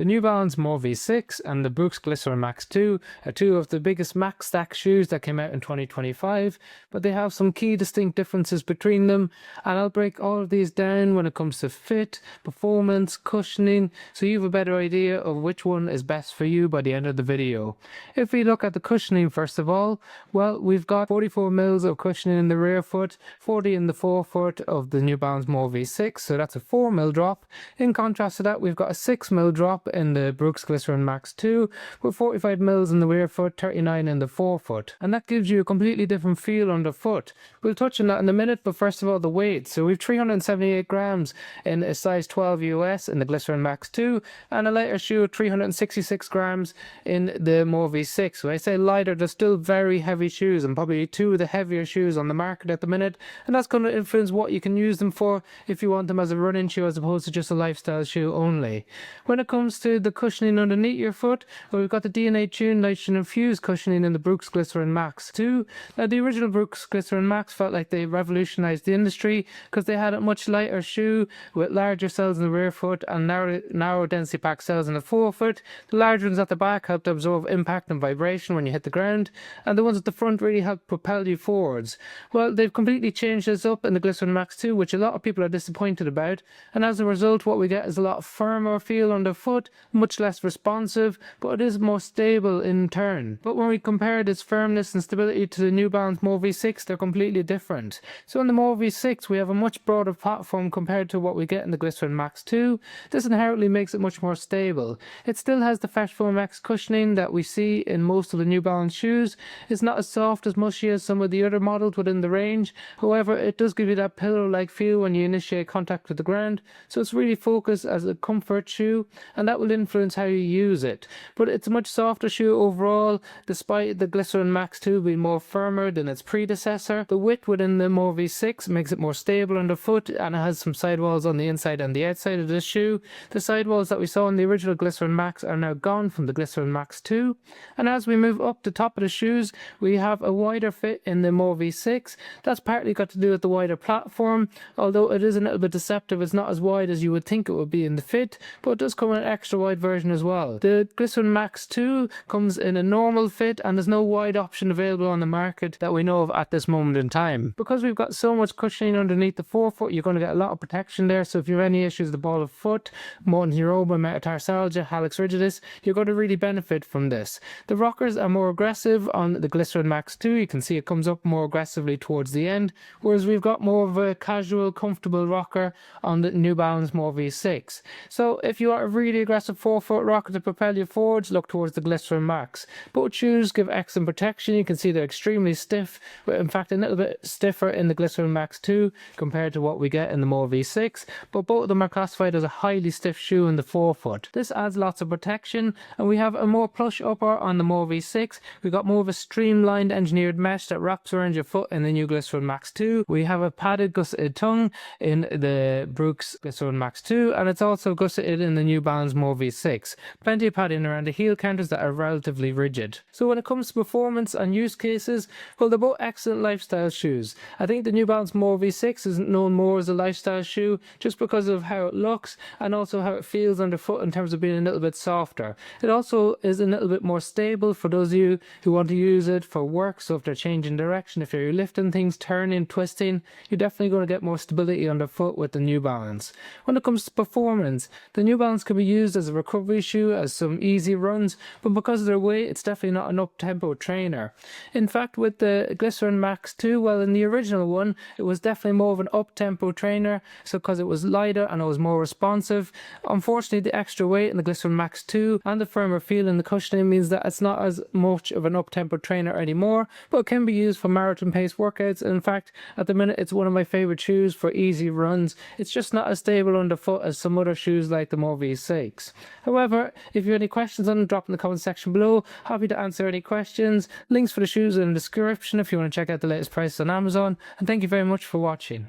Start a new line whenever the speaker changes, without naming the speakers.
The New Balance More V6 and the Brooks Glycerin Max 2 are two of the biggest Max Stack shoes that came out in 2025, but they have some key distinct differences between them, and I'll break all of these down when it comes to fit, performance, cushioning, so you have a better idea of which one is best for you by the end of the video. If we look at the cushioning first of all, well, we've got 44 mils of cushioning in the rear foot, 40 in the forefoot of the New Balance More V6, so that's a 4 mil drop. In contrast to that, we've got a 6 mil drop in the Brooks Glycerin Max 2, with 45 mils in the rear foot, 39 in the forefoot, and that gives you a completely different feel underfoot. We'll touch on that in a minute, but first of all, the weight. So we've 378 grams in a size 12 US in the Glycerin Max 2, and a lighter shoe of 366 grams in the More V6. When I say lighter, they're still very heavy shoes, and probably two of the heavier shoes on the market at the minute, and that's going to influence what you can use them for if you want them as a running shoe as opposed to just a lifestyle shoe only. When it comes to the cushioning underneath your foot, well, we've got the DNA Tune nitrogen infused cushioning in the Brooks Glycerin Max 2. Now, the original Brooks Glycerin Max felt like they revolutionized the industry because they had a much lighter shoe with larger cells in the rear foot and narrow density packed cells in the forefoot. The larger ones at the back helped absorb impact and vibration when you hit the ground, and the ones at the front really helped propel you forwards. Well, they've completely changed this up in the Glycerin Max 2, which a lot of people are disappointed about, and as a result what we get is a lot firmer feel underfoot, much less responsive, but it is more stable in turn. But when we compare this firmness and stability to the New Balance More V6, they're completely different. So in the More V6 we have a much broader platform compared to what we get in the Glycerin Max 2. This inherently makes it much more stable. It still has the Fresh Foam X cushioning that we see in most of the New Balance shoes. It's not as soft as mushy as some of the other models within the range. However, it does give you that pillow-like feel when you initiate contact with the ground, so it's really focused as a comfort shoe, and that will influence how you use it. But it's a much softer shoe overall, despite the Glycerin Max 2 being more firmer than its predecessor. The width within the More V6 makes it more stable underfoot, and it has some sidewalls on the inside and the outside of this shoe. The sidewalls that we saw in the original Glycerin Max are now gone from the Glycerin Max 2, and as we move up the top of the shoes, we have a wider fit in the More V6. That's partly got to do with the wider platform, although it is a little bit deceptive. It's not as wide as you would think it would be in the fit, but it does come in an extra wide version as well. The Glycerin Max 2 comes in a normal fit, and there's no wide option available on the market that we know of at this moment in time. Because we've got so much cushioning underneath the forefoot, you're going to get a lot of protection there, so if you have any issues with the ball of foot, motor neuroba, metatarsalgia, hallux rigidus, you're going to really benefit from this. The rockers are more aggressive on the Glycerin Max 2. You can see it comes up more aggressively towards the end, whereas we've got more of a casual, comfortable rocker on the New Balance More V6. So if you are a really aggressive forefoot rocker to propel you forwards, look towards the Glycerin Max. Both shoes give excellent protection. You can see they're extremely stiff, but in fact a little bit stiffer in the Glycerin Max 2 compared to what we get in the More V6, but both of them are classified as a highly stiff shoe in the forefoot. This adds lots of protection, and we have a more plush upper on the More V6. We've got more of a streamlined engineered mesh that wraps around your foot in the new Glycerin Max 2. We have a padded gusseted tongue in the Brooks Glycerin Max 2, and it's also gusseted in the New Balance More V6. Plenty of padding around the heel counters that are relatively rigid. So when it comes to performance and use cases, well, they're both excellent lifestyle shoes. I think the New Balance More V6 is known more as a lifestyle shoe just because of how it looks and also how it feels underfoot in terms of being a little bit softer. It also is a little bit more stable for those of you who want to use it for work, so if they're changing direction, if you're lifting things, turning, twisting, you're definitely going to get more stability underfoot with the New Balance. When it comes to performance, the New Balance can be used as a recovery shoe, as some easy runs, but because of their weight, it's definitely not an up-tempo trainer. In fact, with the Glycerin Max 2, well, in the original one, it was definitely more of an up-tempo trainer, so because it was lighter and it was more responsive. Unfortunately, the extra weight in the Glycerin Max 2 and the firmer feel in the cushioning means that it's not as much of an up-tempo trainer anymore, but it can be used for marathon pace workouts. In fact, at the minute, it's one of my favorite shoes for easy runs. It's just not as stable underfoot as some other shoes like the More V6. However, if you have any questions on them, drop in the comment section below. Happy to answer any questions. Links for the shoes are in the description if you want to check out the latest prices on Amazon, and thank you very much for watching.